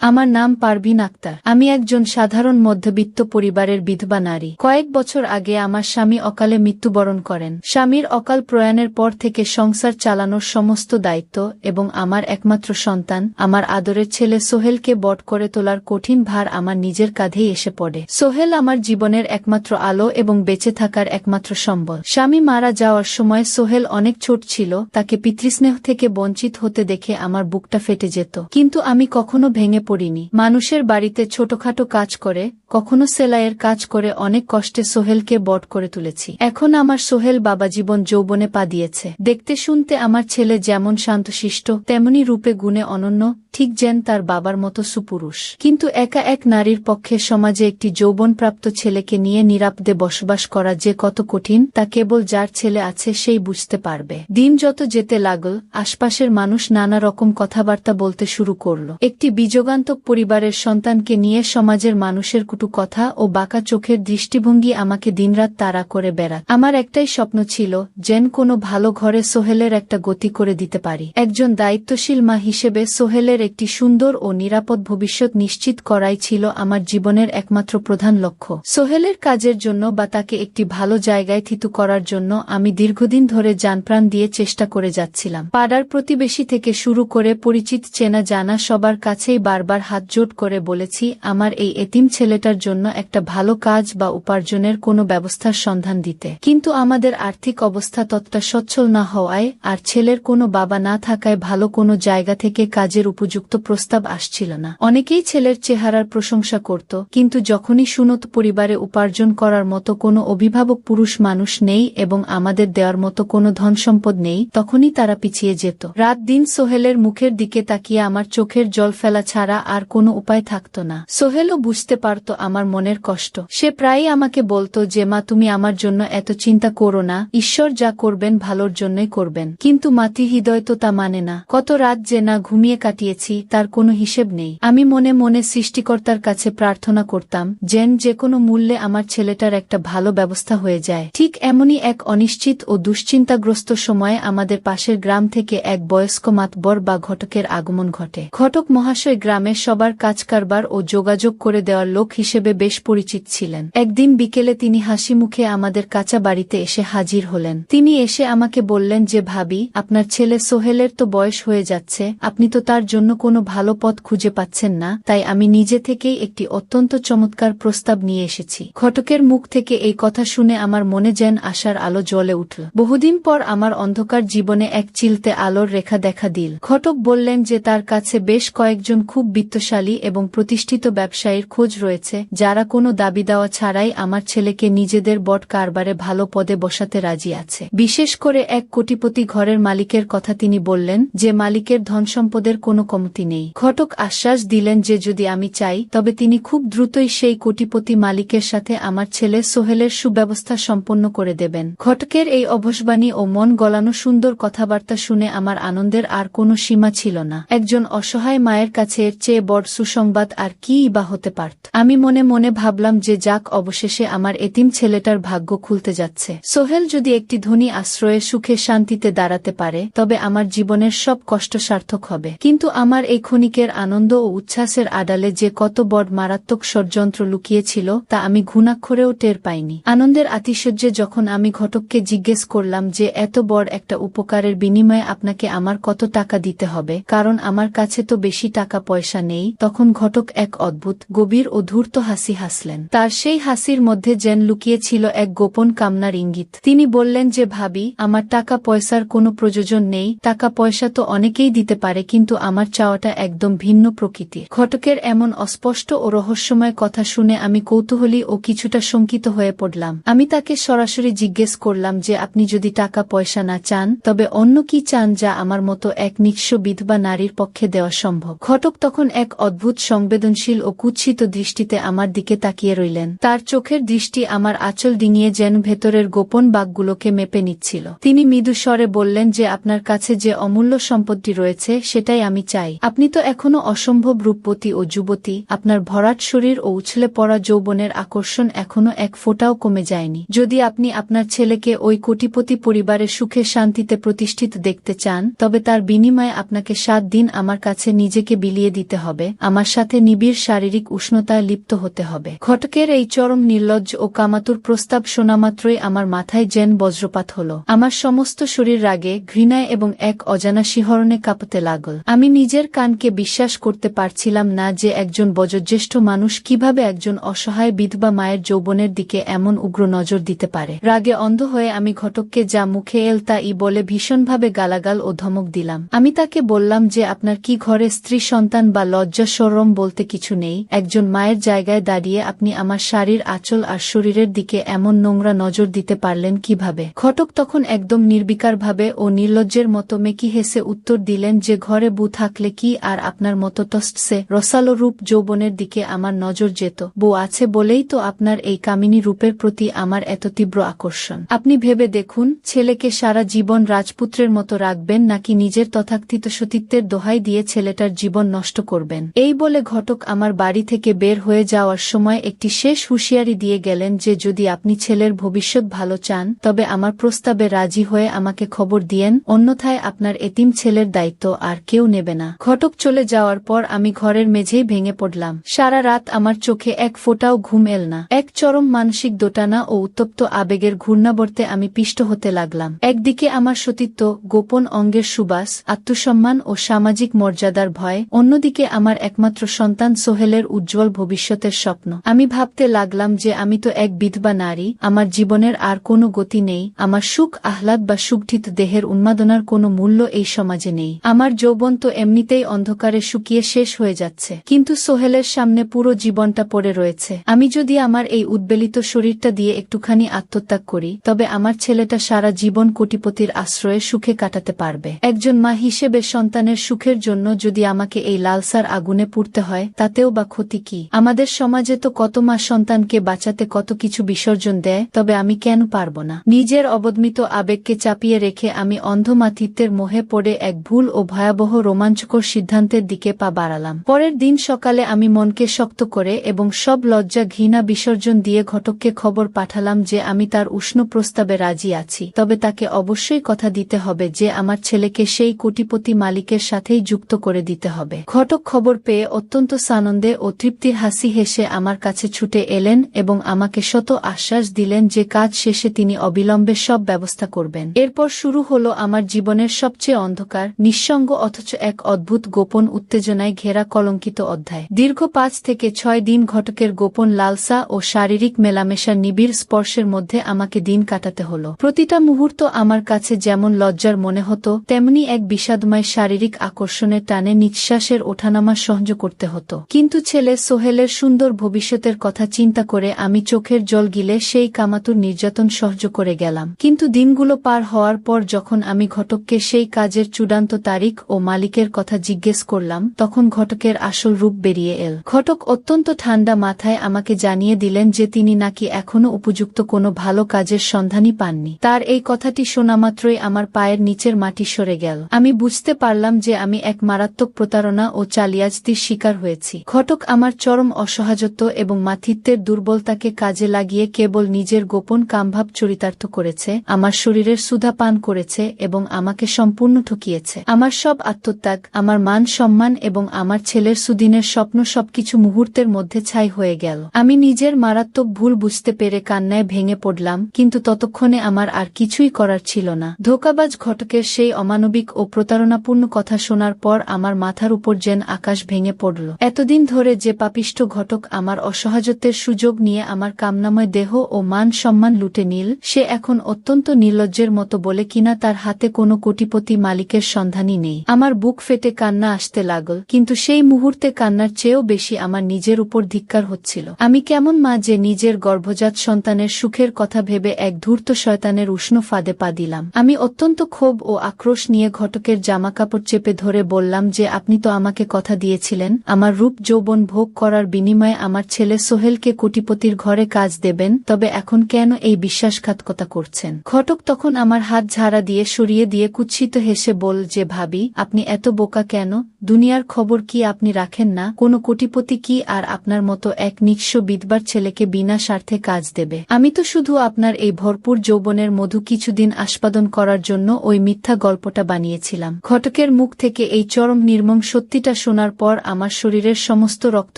আমার নাম পারভিন আক্তার। আমি একজন সাধারণ মধ্যবিত্ত পরিবারের বিধবা নারী। কয়েক বছর আগে আমার স্বামী অকালে মৃত্যুবরণ করেন। স্বামীর অকাল প্রয়াণের পর থেকে সংসার চালানোর সমস্ত দায়িত্ব এবং আমার একমাত্র সন্তান, আমার আদরের ছেলে সোহেলকে বড় করে তোলার কঠিন ভার আমার নিজের কাঁধেই এসে পড়ে। সোহেল আমার জীবনের একমাত্র আলো এবং বেঁচে থাকার একমাত্র সম্বল। স্বামী মারা যাওয়ার সময় সোহেল অনেক ছোট ছিল। তাকে পিতৃস্নেহ থেকে বঞ্চিত হতে দেখে আমার বুকটা ফেটে যেত, কিন্তু আমি কখনো ভেঙে পড়িনি। মানুষের বাড়িতে ছোটখাটো কাজ করে, কখনো সেলাইয়ের কাজ করে অনেক কষ্টে সোহেলকে বড় করে তুলেছি। এখন আমার সোহেল বাবা জীবন যৌবনে পা দিয়েছে। দেখতে শুনতে আমার ছেলে যেমন শান্তশিষ্ট, তেমনি রূপে গুণে অনন্য, ঠিক যেন তার বাবার মতো সুপুরুষ। কিন্তু একা এক নারীর পক্ষে সমাজে একটি যৌবনপ্রাপ্ত ছেলেকে নিয়ে নিরাপদে বসবাস করা যে কত কঠিন, তা কেবল যার ছেলে আছে সেই বুঝতে পারবে। দিন যত যেতে লাগল, আশপাশের মানুষ নানা রকম কথাবার্তা বলতে শুরু করল। একটি বীজগান্তক পরিবারের সন্তানকে নিয়ে সমাজের মানুষের কটু কথা ও বাঁকা চোখের দৃষ্টিভঙ্গি আমাকে দিনরাত তাড়া করে বেড়াত। আমার একটাই স্বপ্ন ছিল, যেন কোনো ভালো ঘরে সোহেলের একটা গতি করে দিতে পারি। একজন দায়িত্বশীল মা হিসেবে সোহেলের একটি সুন্দর ও নিরাপদ ভবিষ্যৎ নিশ্চিত করাই ছিল আমার জীবনের একমাত্র প্রধান লক্ষ্য। সোহেলের কাজের জন্য বা তাকে একটি ভালো জায়গায় থিতু করার জন্য আমি দীর্ঘদিন ধরে জানপ্রাণ দিয়ে চেষ্টা করে যাচ্ছিলাম। পাড়ার প্রতিবেশী থেকে শুরু করে পরিচিত চেনা জানা সবার কাছেই বারবার হাতজোড় করে বলেছি আমার এই এতিম ছেলেটার জন্য একটা ভালো কাজ বা উপার্জনের কোনো ব্যবস্থার সন্ধান দিতে। কিন্তু আমাদের আর্থিক অবস্থা ততটা সচ্ছল না হওয়ায় আর ছেলের কোনো বাবা না থাকায় ভালো কোনো জায়গা থেকে কাজের উপযুক্ত প্রস্তাব আসছিল না। অনেকেই ছেলের চেহারার প্রশংসা করত, কিন্তু যখনই শুনত পরিবারে উপার্জন করার মতো কোনো অভিভাবক পুরুষ মানুষ নেই এবং আমাদের দেওয়ার মতো কোনো ধনসম্পদ নেই, তখনই তারা পিছিয়ে যেত। রাত দিন সোহেলের মুখের দিকে তাকিয়ে আমার চোখের জল ফেলা ছাড়া আর কোনো উপায় থাকত না। সোহেলও বুঝতে পারত আমার মনের কষ্ট। সে প্রায়ই আমাকে বলতো যে মা, তুমি আমার জন্য এত চিন্তা করো না, ঈশ্বর যা করবেন ভালোর জন্যই করবেন। কিন্তু মাতৃহৃদয় তো তা মানে না। কত রাত যে না ঘুমিয়ে কাটিয়েছি তার কোনো হিসেব নেই। আমি মনে মনে সৃষ্টিকর্তার কাছে প্রার্থনা করতাম যেন যে কোনো মূল্যে আমার ছেলেটার একটা ভালো ব্যবস্থা হয়ে যায়। ঠিক এমনই এক অনিশ্চিত ও দুশ্চিন্তাগ্রস্ত সময়ে আমাদের পাশের গ্রাম থেকে এক বয়স্ক মাতবর বা ঘটকের আগমন ঘটে। ঘটক মহাশয় গ্রামে সবার কাজকারবার ও যোগাযোগ করে দেওয়ার লোক হিসেবে বেশ পরিচিত ছিলেন। একদিন বিকেলে তিনি হাসি মুখে আমাদের কাঁচা বাড়িতে এসে হাজির হলেন। তিনি এসে আমাকে বললেন যে ভাবি, আপনার ছেলে সোহেলের তো বয়স হয়ে যাচ্ছে, আপনি তো তার জন্য কোনো ভালো পথ খুঁজে পাচ্ছেন না, তাই আমি নিজে থেকেই একটি অত্যন্ত চমৎকার প্রস্তাব নিয়ে এসেছি। ঘটকের মুখ থেকে এই কথা শুনে আমার মনে যেন আশার আলো জ্বলে উঠল। বহুদিন পর আমার অন্ধকার জীবনে এক চিলতে আলোর রেখা দেখা দিল। ঘটক বললেন যে তার কাছে বেশ কয়েকজন খুব বিত্তশালী এবং প্রতিষ্ঠিত ব্যবসায়ীর খোঁজ রয়েছে, যারা কোনো দাবি দেওয়া ছাড়াই আমার ছেলেকে নিজেদের বট কারবারে ভালো পদে বসাতে রাজি আছে। বিশেষ করে এক কোটিপতি ঘরের মালিকের কথা তিনি বললেন, যে মালিকের ধনসম্পদের কোনো কমতি নেই। ঘটক আশ্বাস দিলেন যে যদি আমি চাই তবে তিনি খুব দ্রুতই সেই কোটিপতি মালিকের সাথে আমার ছেলে সোহেলের সুব্যবস্থা সম্পন্ন করে দেবেন। ঘটকের এই অভসবাণী ও মন গলানো সুন্দর কথাবার্তা শুনে আমার আনন্দের আর কোনো সীমা ছিল না। একজন অসহায় মায়ের কাছে এর চেয়ে বড় সুসংবাদ আর কিই বা হতে পারত। আমি মনে মনে ভাবলাম যে যাক, অবশেষে আমার এতিম ছেলেটার ভাগ্য খুলতে যাচ্ছে। সোহেল যদি একটি ধনী আশ্রয়ে সুখে শান্তিতে দাঁড়াতে পারে, তবে আমার জীবনের সব কষ্ট সার্থক হবে। কিন্তু আমার এই ক্ষণিকের আনন্দ ও উচ্ছ্বাসের আড়ালে যে কত বড় মারাত্মক ষড়যন্ত্র লুকিয়েছিল তা আমি ঘুণাক্ষরেও টের পাইনি। আনন্দের আতিশয্যে যখন আমি ঘটককে জিজ্ঞেস করলাম যে এত বড় একটা উপকারের বিনিময়ে আপনাকে আমার কত টাকা দিতে হবে, কারণ আমার কাছে তো বেশি টাকা পয়সা নেই, তখন ঘটক এক অদ্ভুত, গভীর ও ধূর্ত হাসি হাসলেন। তার সেই হাসির মধ্যে যেন লুকিয়েছিল এক গোপন কামনার ইঙ্গিত। তিনি বললেন যে ভাবি, আমার টাকা পয়সার কোনো প্রয়োজন নেই, টাকা পয়সা তো অনেকেই দিতে পারে, কিন্তু আমার চাওয়াটা একদম ভিন্ন প্রকৃতির। ঘটকের এমন অস্পষ্ট ও রহস্যময় কথা শুনে আমি কৌতূহলী ও কিছুটা শঙ্কিত হয়ে পড়লাম। আমি তাকে সরাসরি জিজ্ঞেস করলাম যে আপনি যদি টাকা পয়সা না চান, তবে অন্য কি চান যা আমার মতো এক নিঃস্ব বিধবা নারীর পক্ষে দেওয়া সম্ভব? ঘটক তখন এক অদ্ভুত সংবেদনশীল ও কুৎসিত দৃষ্টিতে আমার দিকে তাকিয়ে রইলেন। তার চোখের দৃষ্টি আমার আঁচল ডিঙিয়ে যেন ভেতরের গোপন বাকগুলোকে মেপে নিচ্ছিল। তিনি মৃদু স্বরে বললেন যে আপনার কাছে যে অমূল্য সম্পত্তি রয়েছে সেটাই আমি চাই। চাই। আপনি তো এখনো অসম্ভব রূপবতী ও যুবতী, আপনার ভরাট শরীর ও উছলে পড়া যৌবনের আকর্ষণ এখনো এক ফোঁটাও কমে যায়নি। যদি আপনি আপনার ছেলেকে ওই কোটিপতি পরিবারে সুখে শান্তিতে প্রতিষ্ঠিত দেখতে চান, তবে তার বিনিময়ে আপনাকে 7 দিন আমার কাছে নিজেকে বিলিয়ে দিতে হবে, আমার সাথে নিবিড় শারীরিক উষ্ণতায় লিপ্ত হতে হবে। ঘটকের এই চরম নির্লজ্জ ও কামাতুর প্রস্তাব শোনামাত্রই আমার মাথায় যেন বজ্রপাত হল। আমার সমস্ত শরীর রাগে, ঘৃণায় এবং এক অজানা শিহরণে কাঁপতে লাগল। আমি নিজের কানকে বিশ্বাস করতে পারছিলাম না যে একজন বয়োজ্যেষ্ঠ মানুষ কিভাবে একজন অসহায় বিধবা মায়ের যৌবনের দিকে এমন উগ্র নজর দিতে পারে। রাগে অন্ধ হয়ে আমি ঘটককে যা মুখে এল তাই বলে ভীষণভাবে গালাগাল ও ধমক দিলাম। আমি তাকে বললাম যে আপনার কি ঘরে স্ত্রী সন্তান বা লজ্জা শরম বলতে কিছু নেই? একজন মায়ের জায়গায় দাঁড়িয়ে আপনি আমার শাড়ির আঁচল আর শরীরের দিকে এমন নোংরা নজর দিতে পারলেন কিভাবে? ঘটক তখন একদম নির্বিকারভাবে ও নির্লজ্জের মতো মেকি হেসে উত্তর দিলেন যে ঘরে বউ থাকলে কি আর আপনার মতো টস্টসে রসালো রূপ যৌবনের দিকে আমার নজর যেত? বউ আছে বলেই তো আপনার এই কামিনী রূপের প্রতি আমার এত তীব্র আকর্ষণ। আপনি ভেবে দেখুন, ছেলেকে সারা জীবন রাজপুত্রের মতো রাখবেন নাকি নিজের তথাকথিত সতীত্বের দোহাই দিয়ে ছেলেটার জীবন নষ্ট করবেন? এই বলে ঘটক আমার বাড়ি থেকে বের হয়ে যাওয়ার সময় একটি শেষ হুঁশিয়ারি দিয়ে গেলেন যে যদি আপনি ছেলের ভবিষ্যৎ ভালো চান তবে আমার প্রস্তাবে রাজি হয়ে আমাকে খবর দিয়েন, অন্যথায় আপনার এতিম ছেলের দায়িত্ব আর কেউ নেবে না। ঘটক চলে যাওয়ার পর আমি ঘরের মেঝেই ভেঙে পড়লাম। সারা রাত আমার চোখে এক ফোঁটাও ঘুম এল না। এক চরম মানসিক দোটানা ও উত্তপ্ত আবেগের ঘূর্ণাবর্তে আমি পিষ্ট হতে লাগলাম। একদিকে আমার সতীত্ব, গোপন অঙ্গের সুবাস, আত্মসম্মান ও সামাজিক মর্যাদার ভয়, অন্যদিকে আমার একমাত্র সন্তান সোহেলের উজ্জ্বল ভবিষ্যতের স্বপ্ন। আমি ভাবতে লাগলাম যে আমি তো এক বিধবা নারী, আমার জীবনের আর কোনো গতি নেই, আমার সুখ আহ্লাদ বা সুগঠিত দেহের উন্মাদনার কোনো মূল্য এই সমাজে নেই। আমার যৌবন তো এমনিতেই অন্ধকারে শুকিয়ে শেষ হয়ে যাচ্ছে, কিন্তু সোহেলের সামনে পুরো জীবনটা পড়ে রয়েছে। আমি যদি আমার এই উদ্বেলিত শরীরটা দিয়ে একটুখানি আত্মত্যাগ করি, তবে আমার ছেলেটা সারা জীবন কোটিপতির আশ্রয়ে সুখে কাটাতে পারবে। একজন মা হিসেবে সন্তানের সুখের জন্য যদি আমাকে এই লালসার আগুনে পুড়তে হয়, তাতেও বা ক্ষতি কি? আমাদের সমাজে তো কত মা সন্তানকে বাঁচাতে কত কিছু বিসর্জন দেয়, তবে আমি কেন পারব না? নিজের অবদমিত আবেগকে চাপিয়ে রেখে আমি অন্ধমাতিত্বের মোহে পড়ে এক ভুল ও ভয়াবহ রোমাঞ্চকর সিদ্ধান্তের দিকে পা বাড়ালাম। পরের দিন সকালে আমি মনকে শক্ত করে এবং সব লজ্জা ঘৃণা বিসর্জন দিয়ে ঘটককে খবর পাঠালাম যে আমি তার উষ্ণ প্রস্তাবে রাজি আছি, তবে তাকে অবশ্যই কথা দিতে হবে যে আমার ছেলেকে সেই কোটিপতি মালিকের সাথেই যুক্ত করে দিতে হবে। ঘটক খবর পেয়ে অত্যন্ত সানন্দে ও তৃপ্তির হাসি হেসে আমার কাছে ছুটে এলেন এবং আমাকে শত আশ্বাস দিলেন যে কাজ শেষে তিনি অবিলম্বে সব ব্যবস্থা করবেন। এরপর শুরু হলো আমার জীবনের সবচেয়ে অন্ধকার, নিঃসঙ্গ অথচ এক অদ্ভুত গোপন উত্তেজনায় ঘেরা কলঙ্কিত অধ্যায়। দীর্ঘ 5 থেকে 6 দিন ঘটকের গোপন লালসা ও শারীরিক মেলামেশার নিবিড় স্পর্শের মধ্যে আমাকে দিন কাটাতে হলো। প্রতিটা মুহূর্ত আমার কাছে যেমন লজ্জার মনে হতো, তেমনি এক বিষাদময় শারীরিক আকর্ষণের টানে নিঃশ্বাসের ওঠানামা সহ্য করতে হতো। কিন্তু ছেলে সোহেলের সুন্দর ভবিষ্যতের কথা চিন্তা করে আমি চোখের জল গিলে সেই কামাতুর নির্যাতন সহ্য করে গেলাম। কিন্তু দিনগুলো পার হওয়ার পর যখন আমি ঘটককে সেই কাজের চূড়ান্ত তারিখ ও মালিকের কথা জিজ্ঞেস করলাম, তখন ঘটকের আসল রূপ বেরিয়ে এল। ঘটক অত্যন্ত ঠান্ডা মাথায় আমাকে জানিয়ে দিলেন যে তিনি নাকি এখনো উপযুক্ত কোনো ভালো কাজের সন্ধানই পাননি। তার এই কথাটি শোনামাত্রই আমার পায়ের নিচের মাটি সরে গেল। আমি বুঝতে পারলাম যে আমি এক মারাত্মক প্রতারণা ও চালিয়াজতির শিকার হয়েছি। ঘটক আমার চরম অসহায়ত্ব এবং মাতৃত্বের দুর্বলতাকে কাজে লাগিয়ে কেবল নিজের গোপন কামভাব চরিতার্থ করেছে, আমার শরীরের সুধা পান করেছে এবং আমাকে সম্পূর্ণ ঠকিয়েছে। আমার সব আত্মত্যাগ, আমার মান সম্মান এবং আমার ছেলের সুদিনের স্বপ্ন সবকিছু মুহূর্তের মধ্যে ছাই হয়ে গেল। আমি নিজের মারাত্মক ভুল বুঝতে পেরে কান্নায় ভেঙে পড়লাম, কিন্তু ততক্ষণে আমার আর কিছুই করার ছিল না। ধোঁকাবাজ ঘটকের সেই অমানবিক ও প্রতারণাপূর্ণ কথা শোনার পর আমার মাথার উপর যেন আকাশ ভেঙে পড়ল। এতদিন ধরে যে পাপিষ্ঠ ঘটক আমার অসহায়ত্বের সুযোগ নিয়ে আমার কামনাময় দেহ ও মান সম্মান লুটে নিল, সে এখন অত্যন্ত নির্লজ্জের মতো বলে কিনা তার হাতে কোনো কোটিপতি মালিকের সন্ধানই নেই। আমার বুক ফেটে কান্না আসতে লাগল, কিন্তু সেই মুহূর্তে কান্নার চেয়েও বেশি আমার নিজের উপর ধিক্কার হচ্ছিল। আমি কেমন মা যে নিজের গর্ভজাত সন্তানের সুখের কথা ভেবে এক ধূর্ত শয়তানের উষ্ণ ফাঁদে পা দিলাম। আমি অত্যন্ত ক্ষোভ ও আক্রোশ নিয়ে ঘটকের জামাকাপড় চেপে ধরে বললাম যে আপনি তো আমাকে কথা দিয়েছিলেন আমার রূপ যৌবন ভোগ করার বিনিময়ে আমার ছেলে সোহেলকে কোটিপতির ঘরে কাজ দেবেন, তবে এখন কেন এই বিশ্বাসঘাতকতা করছেন? ঘটক তখন আমার হাত ঝাড়া দিয়ে সরিয়ে দিয়ে কুৎসিত হেসে বল যে ভাবি, আপনি এত বোকা বোকা কেন? দুনিয়ার খবর কি আপনি রাখেন না? কোনো কোটিপতি কি আর আপনার মতো এক নিঃস্ব বিধবার ছেলেকে বিনা স্বার্থে কাজ দেবে? আমি তো শুধু আপনার এই ভরপুর যৌবনের মধু কিছুদিন আস্বাদন করার জন্য ওই মিথ্যা গল্পটা বানিয়েছিলাম। ঘটকের মুখ থেকে এই চরম নির্মম সত্যিটা শোনার পর আমার শরীরের সমস্ত রক্ত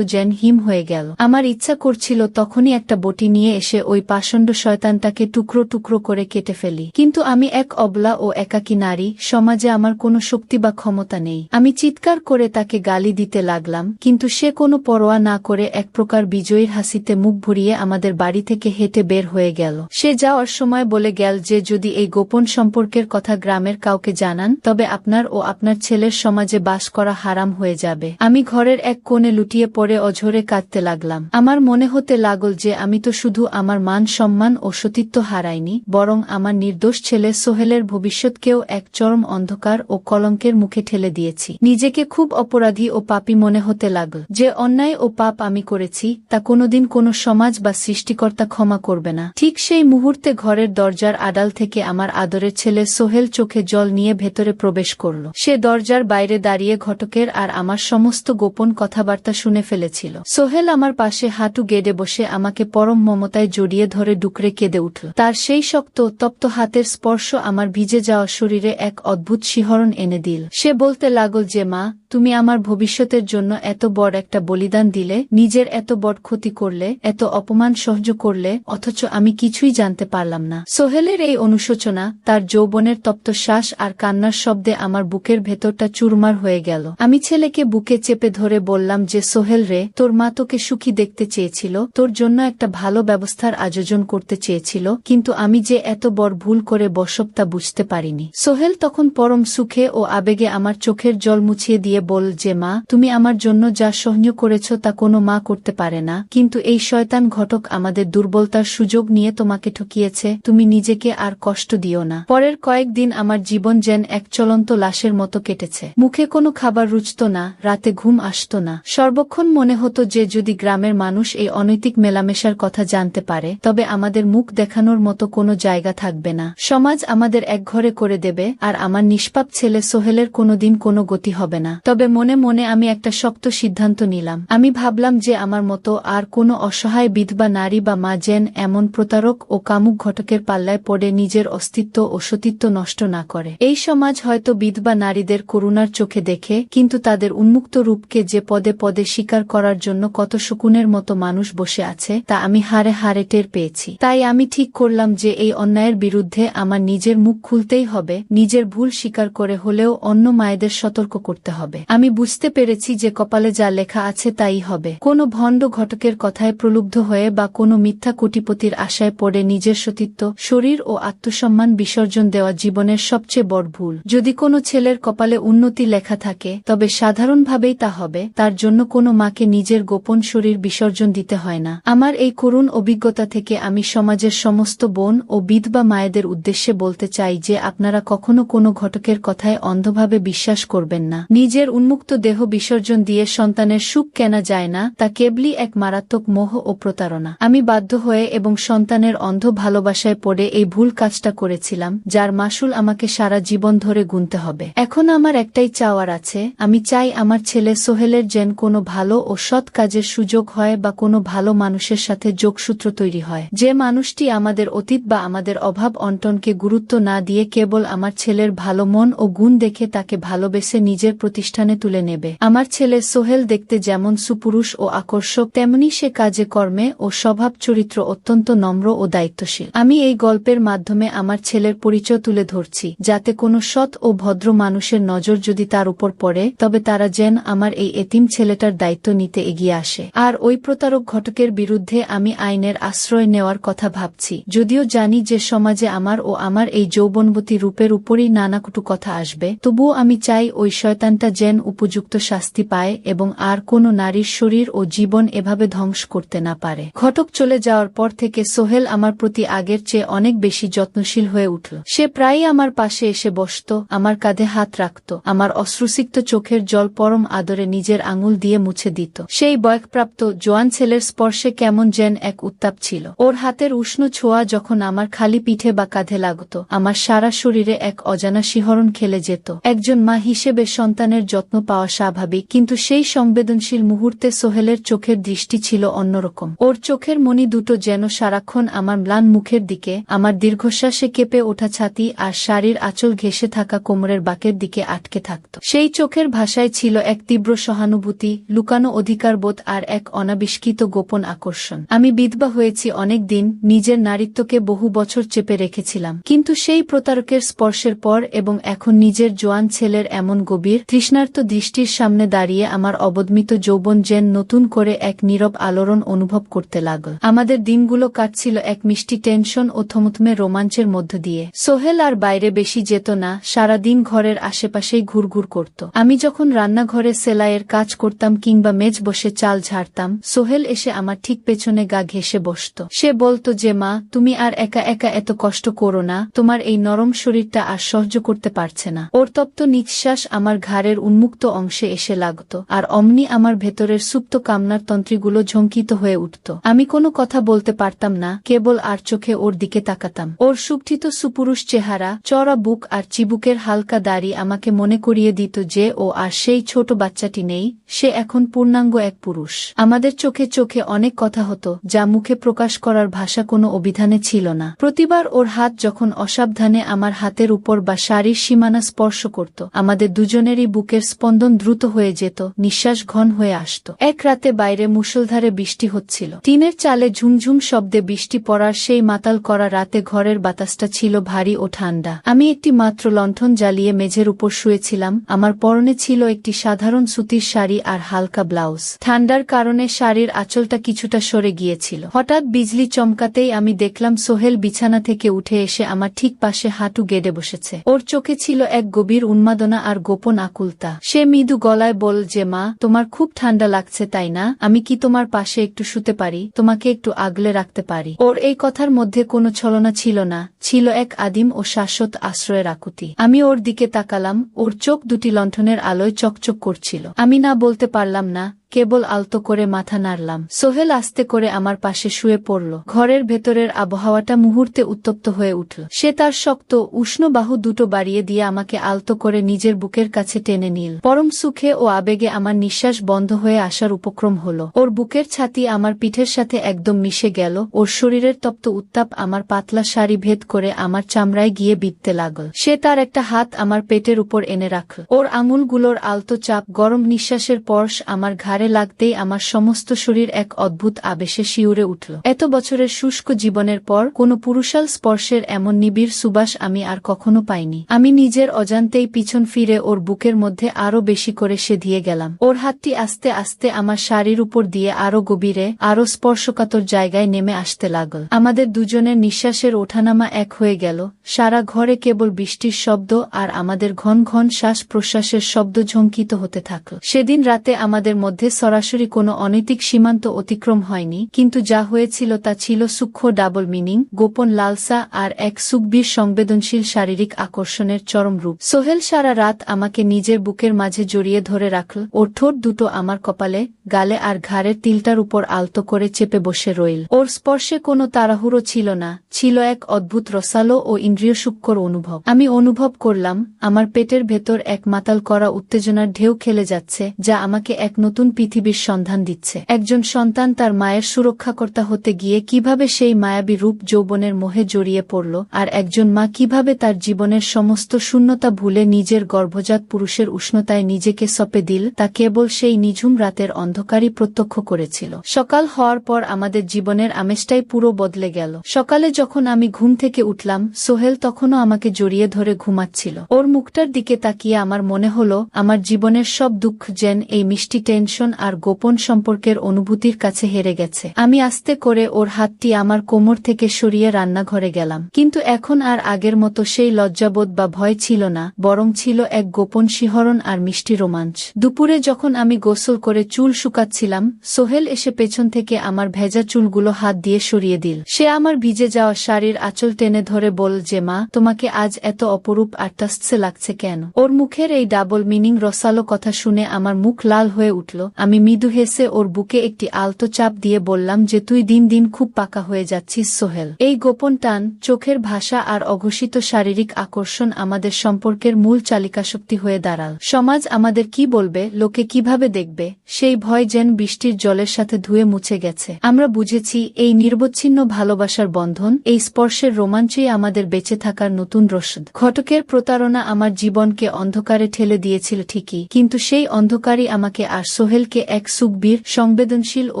যেন হিম হয়ে গেল। আমার ইচ্ছা করছিল তখনই একটা বটি নিয়ে এসে ওই পাষণ্ড শয়তানটাকে টুকরো টুকরো করে কেটে ফেলি, কিন্তু আমি এক অবলা ও একাকী নারী, সমাজে আমার কোনো শক্তি বা ক্ষমতা নেই। আমি চিৎকার করে তাকে গালি দিতে লাগলাম, কিন্তু সে কোনো পরোয়া না করে এক প্রকার বিজয়ীর হাসিতে মুখ ভরিয়ে আমাদের বাড়ি থেকে হেঁটে বের হয়ে গেল। সে যাওয়ার সময় বলে গেল যে যদি এই গোপন সম্পর্কের কথা গ্রামের কাউকে জানান তবে আপনার ও আপনার ছেলের সমাজে বাস করা হারাম হয়ে যাবে। আমি ঘরের এক কোণে লুটিয়ে পড়ে অঝরে কাঁদতে লাগলাম। আমার মনে হতে লাগল যে আমি তো শুধু আমার মান সম্মান ও সতীত্ব হারাইনি, বরং আমার নির্দোষ ছেলে সোহেলের ভবিষ্যৎকেও এক চরম অন্ধকার ও কলঙ্কের মুখে ঠেলে দিয়েছি। নিজেকে খুব অপরাধী ও পাপী মনে হতে লাগল। যে অন্যায় ও পাপ আমি করেছি তা কোনোদিন কোনো সমাজ বা সৃষ্টিকর্তা ক্ষমা করবে না। ঠিক সেই মুহূর্তে ঘরের দরজার আড়াল থেকে আমার আদরের ছেলে সোহেল চোখে জল নিয়ে ভেতরে প্রবেশ করল। সে দরজার বাইরে দাঁড়িয়ে ঘটকের আর আমার সমস্ত গোপন কথাবার্তা শুনে ফেলেছিল। সোহেল আমার পাশে হাঁটু গেড়ে বসে আমাকে পরম মমতায় জড়িয়ে ধরে ডুকরে কেঁদে উঠল। তার সেই শক্ত তপ্ত হাতের স্পর্শ আমার ভিজে যাওয়া শরীরে এক অদ্ভুত শিহরণ এনে দিল। সে বলতে লাগল যে মা, তুমি আমার ভবিষ্যতের জন্য এত বড় একটা বলিদান দিলে, নিজের এত বড় ক্ষতি করলে, এত অপমান সহ্য করলে, অথচ আমি কিছুই জানতে পারলাম না। সোহেলের এই অনুশোচনা, তার যৌবনের তপ্ত শ্বাস আর কান্নার শব্দে আমার বুকের ভেতরটা চুরমার হয়ে গেল। আমি ছেলেকে বুকে চেপে ধরে বললাম যে সোহেল রে, তোর মা তোকে সুখী দেখতে চেয়েছিল, তোর জন্য একটা ভালো ব্যবস্থার আয়োজন করতে চেয়েছিল, কিন্তু আমি যে এত বড় ভুল করে বসব তা বুঝতে পারিনি। সোহেল তখন পরম সুখে ও আবেগে আমার চোখের জল মুছিয়ে দিয়ে বল যে মা, তুমি আমার জন্য যা সহ্য করেছ তা কোনো মা করতে পারে না, কিন্তু এই শয়তান ঘটক আমাদের দুর্বলতার সুযোগ নিয়ে তোমাকে ঠকিয়েছে। তুমি নিজেকে আর কষ্ট দিও না। পরের কয়েকদিন আমার জীবন যেন এক চলন্ত লাশের মতো কেটেছে। মুখে কোনো খাবার রুচত না, রাতে ঘুম আসত না। সর্বক্ষণ মনে হতো যে যদি গ্রামের মানুষ এই অনৈতিক মেলামেশার কথা জানতে পারে তবে আমাদের মুখ দেখানোর মতো কোনো জায়গা থাকবে না। সমাজ আমাদের একঘরে করে দেবে আর আমার নিষ্পাপ ছেলে সোহেলের কোনোদিন কোনো গতি হবে না। তবে মনে মনে আমি একটা শক্ত সিদ্ধান্ত নিলাম। আমি ভাবলাম যে আমার মতো আর কোনো অসহায় বিধবা নারী বা মা যেন এমন প্রতারক ও কামুক ঘটকের পাল্লায় পড়ে নিজের অস্তিত্ব ও সতীত্ব নষ্ট না করে। এই সমাজ হয়তো বিধবা নারীদের করুণার চোখে দেখে, কিন্তু তাদের উন্মুক্ত রূপকে যে পদে পদে স্বীকার করার জন্য কত শকুনের মতো মানুষ বসে আছে তা আমি হারে হারে টের পেয়েছি। তাই আমি ঠিক করলাম যে এই অন্যায়ের বিরুদ্ধে আমার নিজের মুখ খুলতেই হবে, নিজের ভুল স্বীকার করে হলেও অন্য মায়েদের সতর্ক করতে হবে। আমি বুঝতে পেরেছি যে কপালে যা লেখা আছে তাই হবে। কোনো ভণ্ড ঘটকের কথায় প্রলুব্ধ হয়ে বা কোনো মিথ্যা কোটিপতির আশায় পড়ে নিজের সতীত্ব, শরীর ও আত্মসম্মান বিসর্জন দেওয়া জীবনের সবচেয়ে বড় ভুল। যদি কোনো ছেলের কপালে উন্নতি লেখা থাকে তবে সাধারণভাবেই তা হবে। তার জন্য কোনো মাকে নিজের গোপন শরীর বিসর্জন দিতে হয় না। আমার এই করুণ অভিজ্ঞতা থেকে আমি সমাজের সমস্ত বোন ও বিধবা মায়েদের উদ্দেশ্যে বলতে চাই যে আপনারা কখনো কোনো ঘটকের কথায় অন্ধভাবে বিশ্বাস করবেন না। নিজের উন্মুক্ত দেহ বিসর্জন দিয়ে সন্তানের সুখ কেনা যায় না, তা কেবলই এক মারাত্মক মোহ ও প্রতারণা। আমি বাধ্য হয়ে এবং সন্তানের অন্ধ ভালোবাসায় পড়ে এই ভুল কাজটা করেছিলাম, যার মাসুল আমাকে সারা জীবন ধরে গুনতে হবে। এখন আমার একটাই চাওয়ার আছে, আমি চাই আমার ছেলে সোহেলের যেন কোনো ভালো ও সৎ কাজের সুযোগ হয় বা কোনো ভালো মানুষের সাথে যোগসূত্র তৈরি হয়, যে মানুষটি আমাদের অতীত বা আমাদের অভাব অনটনকে গুরুত্ব না দিয়ে কেবল আমার ছেলের ভালো মন ও গুণ দেখে তাকে ভালোবেসে নিজের প্রতিষ্ঠানে তুলে নেবে। আমার ছেলে সোহেল দেখতে যেমন সুপুরুষ ও আকর্ষক, তেমনি সে কাজে কর্মে ও স্বভাব চরিত্র অত্যন্ত নম্র ও দায়িত্বশীল। আমি এই গল্পের মাধ্যমে আমার ছেলের পরিচয় তুলে ধরছি, যাতে কোনো সৎ ও ভদ্র মানুষের নজর যদি তার উপর পড়ে তবে তারা যেন আমার এই এতিম ছেলেটার দায়িত্ব নিতে এগিয়ে আসে। আর ওই প্রতারক ঘটকের বিরুদ্ধে আমি আইনের আশ্রয় নেওয়ার কথা ভাবছি, যদিও জানি যে সমাজে আমার ও আমার এই যৌবনবতী রূপের উপরই নানা কটু কথা আসবে, তবুও আমি চাই ওই শয়তানটা যেন উপযুক্ত শাস্তি পায় এবং আর কোনো নারীর শরীর ও জীবন এভাবে ধ্বংস করতে না পারে। ঘটক চলে যাওয়ার পর থেকে সোহেল আমার প্রতি আগের চেয়ে অনেক বেশি যত্নশীল হয়ে উঠল। সে প্রায়ই আমার পাশে এসে বসত, আমার কাঁধে হাত রাখত, আমার অশ্রুসিক্ত চোখের জল পরম আদরে নিজের আঙুল দিয়ে মুছে দিত। সেই বয়ঃপ্রাপ্ত জোয়ান ছেলের স্পর্শে কেমন যেন এক উত্তাপ ছিল। ওর হাতের উষ্ণ ছোঁয়া যখন আমার খালি পিঠে বা কাঁধে লাগত, আমার সারা শরীরে এক অজানা শিহরণ খেলে যেত। একজন মা হিসেবে হিসেবে সন্তানের যত্ন পাওয়া স্বাভাবিক, কিন্তু সেই সংবেদনশীল মুহূর্তে সোহেলের চোখের দৃষ্টি ছিল অন্যরকম। ওর চোখের মণি দুটো যেন সারাক্ষণ আমার ম্লান মুখের দিকে, আমার দীর্ঘশ্বাসে কেঁপে ওঠা ছাতি আর শাড়ির আঁচল ঘেঁষে থাকা কোমরের বাঁকের দিকে আটকে থাকত। সেই চোখের ভাষায় ছিল এক তীব্র সহানুভূতি, লুকানো অধিকারবোধ আর এক অনাবিষ্কৃত গোপন আকর্ষণ। আমি বিধবা হয়েছি অনেক দিন, নিজের নারীত্বকে বহু বছর চেপে রেখেছিলাম, কিন্তু সেই প্রতারকের স্পর্শের পর এবং এখন নিজের জোয়ান ছেলের এমন গভীর তৃষ্ণার্ত দৃষ্টির সামনে দাঁড়িয়ে আমার অবদমিত যৌবন যেন নতুন করে এক নীরব আলোড়ন অনুভব করতে লাগল। আমাদের দিনগুলো কাটছিল এক মিষ্টি টেনশন ও থমথমে রোমাঞ্চের মধ্য দিয়ে। সোহেল আর বাইরে বেশি যেত না, সারাদিন ঘরের আশেপাশেই ঘুরঘুর করত। আমি যখন রান্নাঘরে সেলাইয়ের কাজ করতাম কিংবা মেজ বসে চাল ঝাড়তাম, সোহেল এসে আমার ঠিক পেছনে গা ঘেঁষে বসত। সে বলতো যে, মা, তুমি আর একা একা এত কষ্ট করো না, তোমার এই নরম শরীরটা আর সহ্য করতে পারছে না। ওর তপ্ত নিঃশ্বাস আমার ঘাড়ের উন্মুক্ত অংশে এসে লাগত, আর অমনি আমার ভেতরের সুপ্ত কামনার তন্ত্রীগুলো ঝঙ্কিত হয়ে উঠত। আমি কোনো কথা বলতে পারতাম না, কেবল আর চোখে ওর দিকে তাকাতাম। ওর সুগঠিত সুপুরুষ চেহারা, চড়া বুক আর চিবুকের হালকা দাড়ি আমাকে মনে করিয়ে দিত যে ও আর সেই ছোট বাচ্চাটি নেই, সে এখন পূর্ণাঙ্গ এক পুরুষ। আমাদের চোখে চোখে অনেক কথা হতো, যা মুখে প্রকাশ করার ভাষা কোনো অভিধানে ছিল না। প্রতিবার ওর হাত যখন অসাবধানে আমার হাতের উপর বা শাড়ির সীমানা স্পর্শ করত, আমাদের দুজনেরই বুকের স্পন্দন দ্রুত হয়ে যেত, নিঃশ্বাস ঘন হয়ে আসত। এক রাতে বাইরে মুষলধারে বৃষ্টি হচ্ছিল। টিনের চালে ঝুমঝুম শব্দে বৃষ্টি পড়ার সেই মাতাল করা রাতে ঘরের বাতাসটা ছিল ভারী ও ঠান্ডা। আমি একটি মাত্র লণ্ঠন জ্বালিয়ে মেঝের উপর শুয়েছিলাম। আমার পরনে ছিল একটি সাধারণ সুতির শাড়ি আর হালকা ব্লাউজ। ঠান্ডার কারণে শাড়ির আঁচলটা কিছুটা সরে গিয়েছিল। হঠাৎ বিজলি চমকাতেই আমি দেখলাম সোহেল বিছানা থেকে উঠে এসে আমার ঠিক পাশে হাঁটু গেড়ে বসেছে। ওর চোখে ছিল এক গভীর উন্মাদনা আর গোপন আকুলতা। সে মৃদু গলায় বলল যে, মা, তোমার খুব ঠান্ডা লাগছে তাই না? আমি কি তোমার পাশে একটু শুতে পারি? তোমাকে একটু আগলে রাখতে পারি? ওর এই কথার মধ্যে কোনো ছলনা ছিল না, ছিল এক আদিম ও শাশ্বত আশ্রয়ের আকুতি। আমি ওর দিকে তাকালাম। ওর চোখ দুটি লণ্ঠনের আলোয় চকচক করছিল। আমি না বলতে পারলাম না, কেবল আলতো করে মাথা নাড়লাম। সোহেল আস্তে করে আমার পাশে শুয়ে পড়ল। ঘরের ভেতরের আবহাওয়াটা মুহূর্তে উত্তপ্ত হয়ে উঠল। সে তার শক্ত উষ্ণ বাহু দুটো বাড়িয়ে দিয়ে আমাকে আলতো করে নিজের বুকের কাছে টেনে নিল। পরম সুখে ও আবেগে আমার নিঃশ্বাস বন্ধ হয়ে আসার উপক্রম হলো। ওর বুকের ছাতি আমার পিঠের সাথে একদম মিশে গেল। ওর শরীরের তপ্ত উত্তাপ আমার পাতলা শাড়ি ভেদ করে আমার চামড়ায় গিয়ে বিঁধতে লাগল। সে তার একটা হাত আমার পেটের উপর এনে রাখল। ওর আঙুলগুলোর আলতো চাপ, গরম নিঃশ্বাসের স্পর্শ আমার ঘাড়ে লাগতেই আমার সমস্ত শরীর এক অদ্ভুত আবেশে শিউরে উঠল। এত বছরের শুষ্ক জীবনের পর কোনো পুরুষাল স্পর্শের এমন নিবিড় সুবাস আমি আর কখনো পাইনি। আমি নিজের অজান্তেই পিছন ফিরে ওর বুকের মধ্যে আরো বেশি করে সেধিয়ে গেলাম। ওর হাতটি আস্তে আস্তে আমার শাড়ির উপর দিয়ে আরো গভীরে, আরো স্পর্শকাতর জায়গায় নেমে আসতে লাগল। আমাদের দুজনের নিঃশ্বাসের ওঠানামা এক হয়ে গেল। সারা ঘরে কেবল বৃষ্টির শব্দ আর আমাদের ঘন ঘন শ্বাস প্রশ্বাসের শব্দ ঝঙ্কিত হতে থাকল। সেদিন রাতে আমাদের মধ্যে সরাসরি কোনো অনৈতিক সীমান্ত অতিক্রম হয়নি, কিন্তু যা হয়েছিল তা ছিল সূক্ষ্ম ডাবল মিনিং, গোপন লালসা আর এক সুগভীর সংবেদনশীল শারীরিক আকর্ষণের চরম রূপ। সোহেল সারা রাত আমাকে নিজের বুকের মাঝে জড়িয়ে ধরে রাখল। ওর ঠোঁট দুটো আমার কপালে, গালে আর ঘাড়ের তিলটার উপর আলতো করে চেপে বসে রইল। ওর স্পর্শে কোনো তাড়াহুড়ো ছিল না, ছিল এক অদ্ভুত রসালো ও ইন্দ্রিয় সূক্ষ্ম অনুভব। আমি অনুভব করলাম আমার পেটের ভেতর এক মাতাল করা উত্তেজনার ঢেউ খেলে যাচ্ছে, যা আমাকে এক নতুন পৃথিবীর সন্ধান দিচ্ছে। একজন সন্তান তার মায়ের সুরক্ষাকর্তা হতে গিয়ে কিভাবে সেই মায়াবী রূপ যৌবনের মোহে জড়িয়ে পড়ল, আর একজন মা কিভাবে তার জীবনের সমস্ত শূন্যতা ভুলে নিজের গর্ভজাত পুরুষের উষ্ণতায় নিজেকে সঁপে দিল, তা কেবল সেই নিঝুম রাতের অন্ধকারই প্রত্যক্ষ করেছিল। সকাল হওয়ার পর আমাদের জীবনের আমেজটাই পুরো বদলে গেল। সকালে যখন আমি ঘুম থেকে উঠলাম, সোহেল তখনও আমাকে জড়িয়ে ধরে ঘুমাচ্ছিল। ওর মুখটার দিকে তাকিয়ে আমার মনে হলো আমার জীবনের সব দুঃখ যেন এই মিষ্টি টেনশন আর গোপন সম্পর্কের অনুভূতির কাছে হেরে গেছে। আমি আস্তে করে ওর হাতটি আমার কোমর থেকে সরিয়ে রান্নাঘরে গেলাম। কিন্তু এখন আর আগের মতো সেই লজ্জাবোধ বা ভয় ছিল না, বরং ছিল এক গোপন শিহরণ আর মিষ্টি রোমাঞ্চ। দুপুরে যখন আমি গোসল করে চুল শুকাচ্ছিলাম, সোহেল এসে পেছন থেকে আমার ভেজা চুলগুলো হাত দিয়ে সরিয়ে দিল। সে আমার ভিজে যাওয়া শাড়ির আঁচল টেনে ধরে বলল যে, মা, তোমাকে আজ এত অপরূপ আর টাস্টসে লাগছে কেন? ওর মুখের এই ডাবল মিনিং রসালো কথা শুনে আমার মুখ লাল হয়ে উঠল। আমি মৃদু হেসে ওর বুকে একটি আলতো চাপ দিয়ে বললাম যে তুই দিন দিন খুব পাকা হয়ে যাচ্ছিস সোহেল। এই গোপন টান, চোখের ভাষা আর অঘোষিত শারীরিক আকর্ষণ আমাদের সম্পর্কের মূল চালিকাশক্তি হয়ে দাঁড়াল। সমাজ আমাদের কি বলবে, লোকে কিভাবে দেখবে, সেই ভয় যেন বৃষ্টির জলের সাথে ধুয়ে মুছে গেছে। আমরা বুঝেছি এই নিরবচ্ছিন্ন ভালোবাসার বন্ধন, এই স্পর্শের রোমাঞ্চই আমাদের বেঁচে থাকার নতুন রসদ। ঘটকের প্রতারণা আমার জীবনকে অন্ধকারে ঠেলে দিয়েছিল ঠিকই, কিন্তু সেই অন্ধকারই আমাকে আর সোহেলকে এক সুখবীর, সংবেদনশীল ও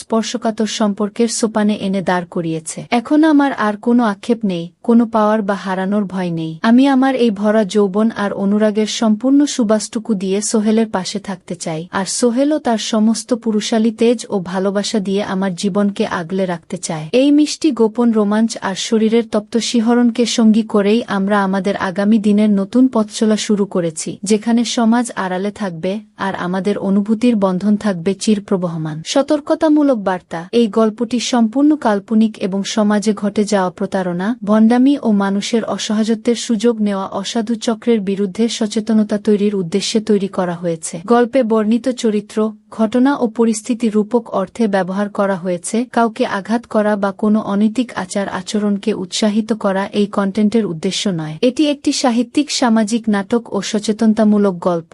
স্পর্শকাতর সম্পর্কের সোপানে এনে দাঁড় করিয়েছে। এখন আমার আর কোনো আক্ষেপ নেই, কোনো পাওয়ার বা হারানোর ভয় নেই। আমি আমার এই ভরা যৌবন আর অনুরাগের সম্পূর্ণ সুবাসটুকু দিয়ে সোহেলের পাশে থাকতে চাই, আর সোহেলও তার সমস্ত পুরুষালী তেজ ও ভালোবাসা দিয়ে আমার জীবনকে আগলে রাখতে চায়। এই মিষ্টি গোপন রোমাঞ্চ আর শরীরের তপ্ত শিহরণকে সঙ্গী করেই আমরা আমাদের আগামী দিনের নতুন পথচলা শুরু করেছি, যেখানে সমাজ আড়ালে থাকবে আর আমাদের অনুভূতির বন্ধন থাকবে চিরপ্রবহমান। সতর্কতামূলক বার্তা: এই গল্পটি সম্পূর্ণ কাল্পনিক এবং সমাজে ঘটে যাওয়া প্রতারণা, ভণ্ডামি ও মানুষের অসহায়ত্বের সুযোগ নেওয়া অসাধু চক্রের বিরুদ্ধে সচেতনতা তৈরির উদ্দেশ্যে তৈরি করা হয়েছে। গল্পে বর্ণিত চরিত্র, ঘটনা ও পরিস্থিতি রূপক অর্থে ব্যবহার করা হয়েছে। কাউকে আঘাত করা বা কোনো অনৈতিক আচার আচরণকে উৎসাহিত করা এই কন্টেন্টের উদ্দেশ্য নয়। এটি একটি সাহিত্যিক, সামাজিক নাটক ও সচেতনতামূলক গল্প।